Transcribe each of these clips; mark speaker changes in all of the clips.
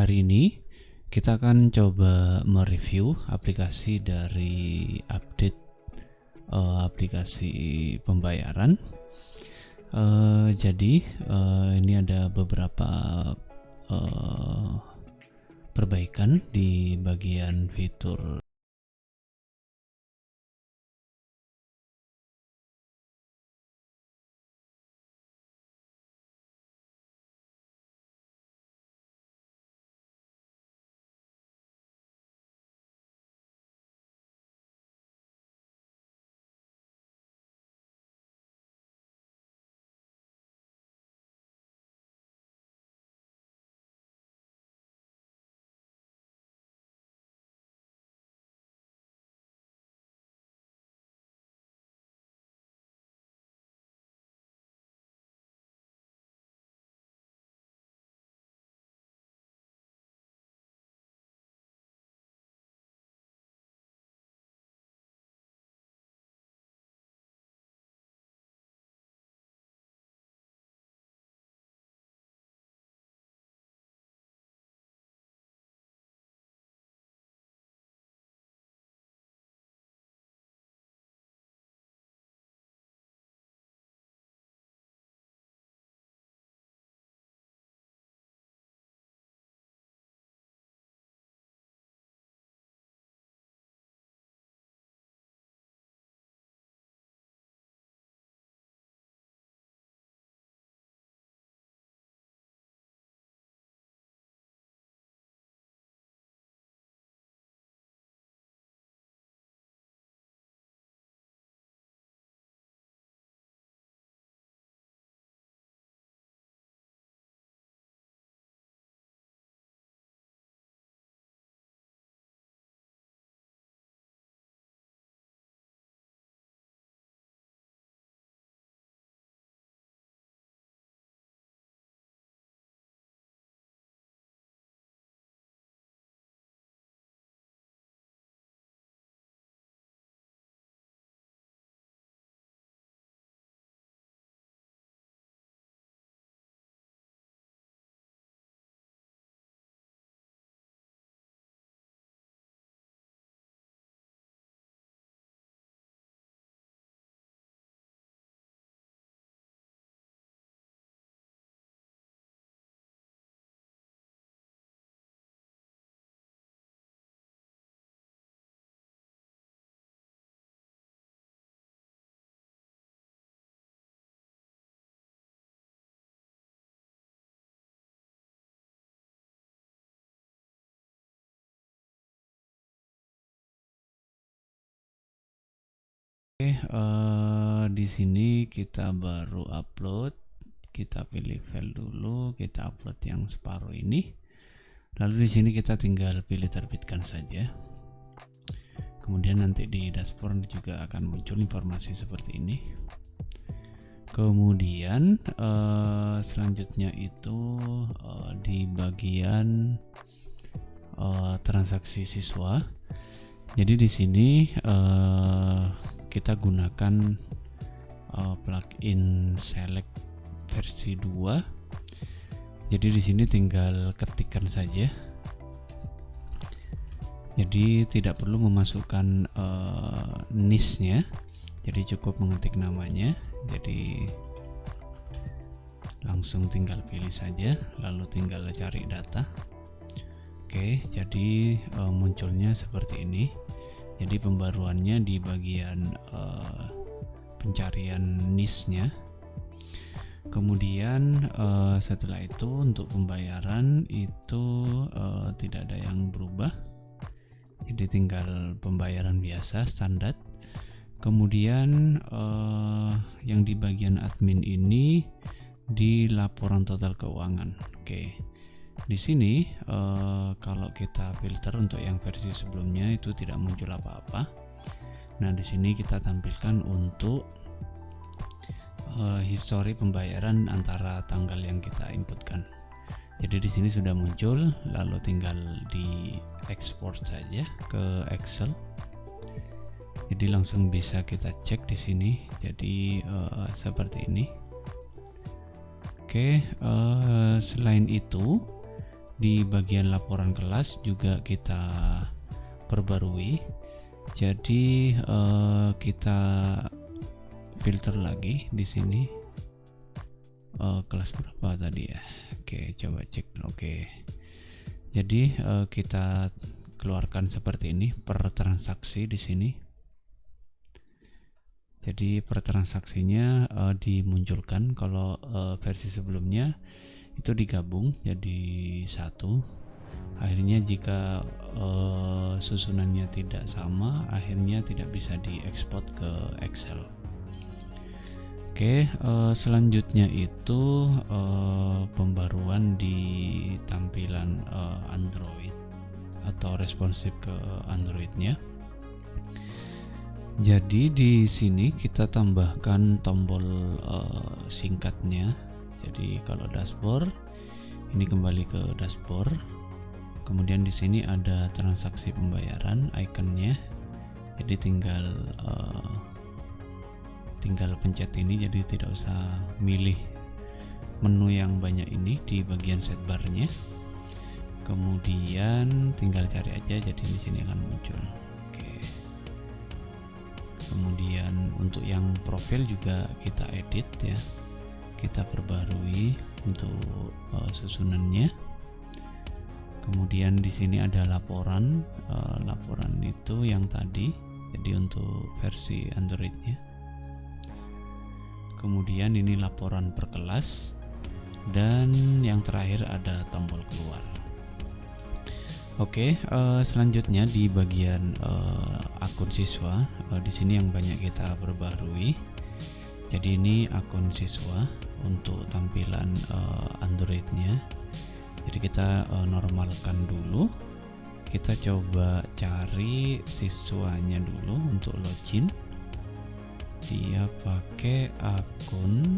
Speaker 1: hari ini kita akan coba mereview aplikasi dari update aplikasi pembayaran. Jadi ini ada beberapa perbaikan di bagian fitur. Di sini kita baru upload, kita pilih file dulu, kita upload yang separuh ini. Lalu di sini kita tinggal pilih terbitkan saja. Kemudian nanti di dashboard juga akan muncul informasi seperti ini. Kemudian selanjutnya itu di bagian transaksi siswa. Jadi di sini kita gunakan plugin select versi 2. Jadi di sini tinggal ketikkan saja. Jadi tidak perlu memasukkan niche-nya. Jadi cukup mengetik namanya. Jadi langsung tinggal pilih saja, lalu tinggal cari data. Oke, jadi munculnya seperti ini. Jadi pembaruannya di bagian pencarian niche-nya. Kemudian setelah itu untuk pembayaran itu tidak ada yang berubah. Jadi tinggal pembayaran biasa standar. Kemudian yang di bagian admin ini di laporan total keuangan. Oke. Di sini kalau kita filter untuk yang versi sebelumnya itu tidak muncul apa-apa. Nah, di sini kita tampilkan untuk histori pembayaran antara tanggal yang kita inputkan. Jadi di sini sudah muncul, lalu tinggal di export saja ke Excel. Jadi langsung bisa kita cek di sini. Jadi seperti ini. Oke, selain itu Di bagian laporan kelas juga kita perbarui. Jadi kita filter lagi di sini. Kelas berapa tadi ya? Oke, coba cek. Oke. Jadi kita keluarkan seperti ini per transaksi di sini. Jadi per transaksinya dimunculkan. Kalau versi sebelumnya itu digabung jadi satu. Akhirnya jika susunannya tidak sama, akhirnya tidak bisa diekspor ke Excel. Oke, selanjutnya itu pembaruan di tampilan Android atau responsif ke Androidnya. Jadi di sini kita tambahkan tombol singkatnya. Jadi kalau dashboard, ini kembali ke dashboard. Kemudian di sini ada transaksi pembayaran ikonnya. Jadi tinggal pencet ini, jadi tidak usah milih menu yang banyak ini di bagian sidebar-nya. Kemudian tinggal cari aja, jadi di sini akan muncul. Oke. Kemudian untuk yang profil juga kita edit ya. Kita perbarui untuk susunannya. Kemudian di sini ada laporan. Laporan itu yang tadi, jadi untuk versi Androidnya. Kemudian ini laporan per kelas, dan yang terakhir ada tombol keluar. Oke, selanjutnya di bagian akun siswa, di sini yang banyak kita perbarui. Jadi ini akun siswa untuk tampilan Androidnya. Jadi kita normalkan dulu. Kita coba cari siswanya dulu untuk login. Dia pakai akun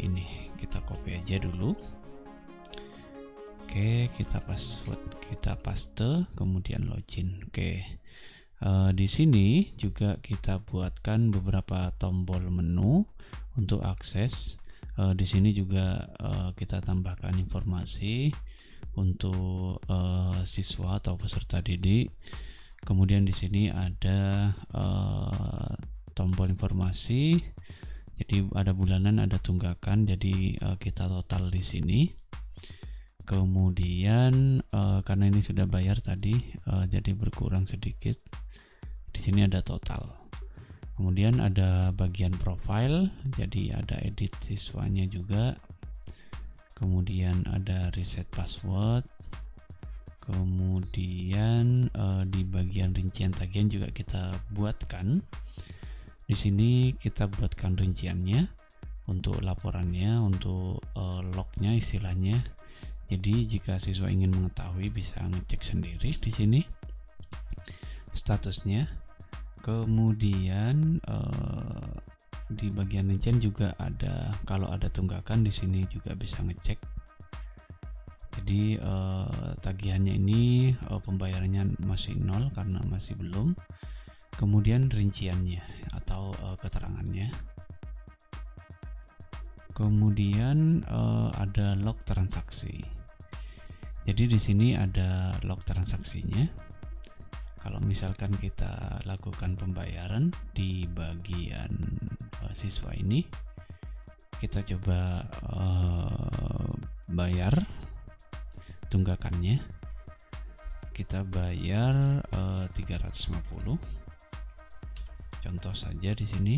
Speaker 1: ini, kita copy aja dulu. Oke, kita paste, kemudian login. Oke, di sini juga kita buatkan beberapa tombol menu untuk akses. Di sini juga kita tambahkan informasi untuk siswa atau peserta didik. Kemudian di sini ada tombol informasi. Jadi ada bulanan, ada tunggakan. Jadi kita total di sini. Kemudian karena ini sudah bayar tadi, jadi berkurang sedikit. Di sini ada total. Kemudian ada bagian profile, jadi ada edit siswanya juga. Kemudian ada reset password. Kemudian di bagian rincian tagihan juga kita buatkan. Di sini kita buatkan rinciannya untuk laporannya, untuk lognya istilahnya. Jadi jika siswa ingin mengetahui bisa ngecek sendiri di sini statusnya. Kemudian di bagian rincian juga ada, kalau ada tunggakan di sini juga bisa ngecek. Jadi tagihannya ini pembayarannya masih 0 karena masih belum. Kemudian rinciannya atau keterangannya. Kemudian ada log transaksi. Jadi di sini ada log transaksinya. Kalau misalkan kita lakukan pembayaran di bagian siswa ini, kita coba bayar tunggakannya. Kita bayar 350. Contoh saja di sini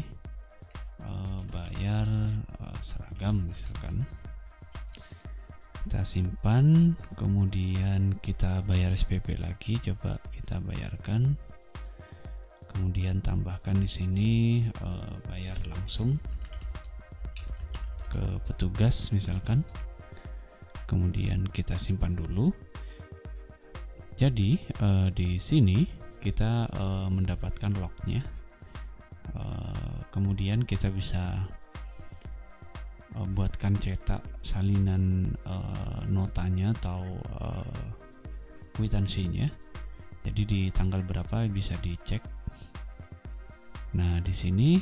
Speaker 1: bayar seragam misalkan. Kita simpan, kemudian kita bayar SPP lagi, coba kita bayarkan. Kemudian tambahkan di sini bayar langsung ke petugas misalkan. Kemudian kita simpan dulu. Jadi di sini kita mendapatkan lognya. Kemudian kita bisa buatkan cetak salinan notanya atau kwitansinya. Jadi di tanggal berapa bisa dicek. Nah, di sini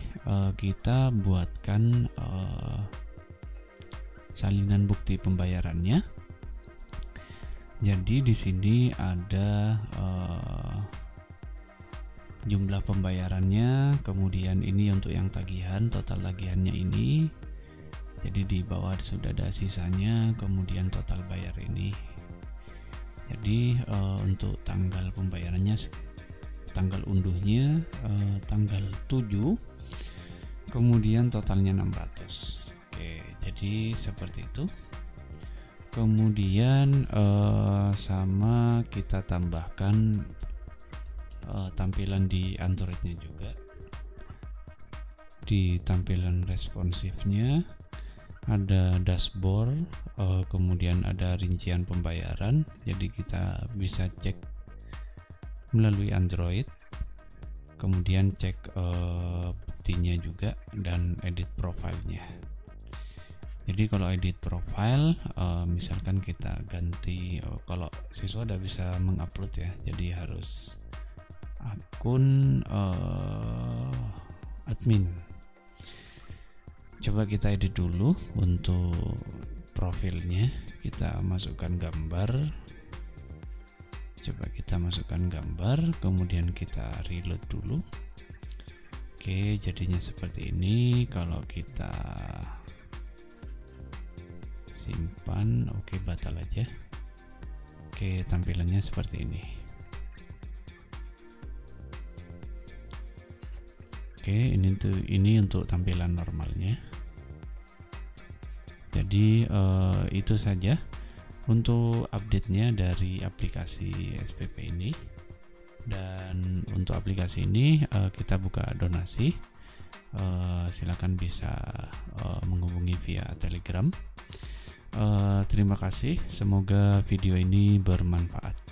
Speaker 1: kita buatkan salinan bukti pembayarannya. Jadi di sini ada jumlah pembayarannya, kemudian ini untuk yang tagihan, total tagihannya ini. Jadi di bawah sudah ada sisanya, kemudian total bayar ini. Jadi untuk tanggal pembayarannya, tanggal unduhnya tanggal 7, kemudian totalnya 600. Oke, jadi seperti itu. Kemudian sama kita tambahkan tampilan di Androidnya juga. Di tampilan responsifnya ada dashboard, kemudian ada rincian pembayaran. Jadi kita bisa cek melalui Android, kemudian cek buktinya juga, dan edit profilnya. Jadi kalau edit profile, misalkan kita ganti, kalau siswa udah bisa mengupload ya, jadi harus akun admin. Coba kita edit dulu untuk profilnya, kita masukkan gambar. Coba kita masukkan gambar, kemudian kita reload dulu. Oke, jadinya seperti ini. Kalau kita simpan, oke, batal aja. Oke, tampilannya seperti ini. Oke, ini untuk tampilan normalnya. Jadi itu saja untuk update-nya dari aplikasi SPP ini. Dan untuk aplikasi ini kita buka donasi. Silakan bisa menghubungi via Telegram. Terima kasih, semoga video ini bermanfaat.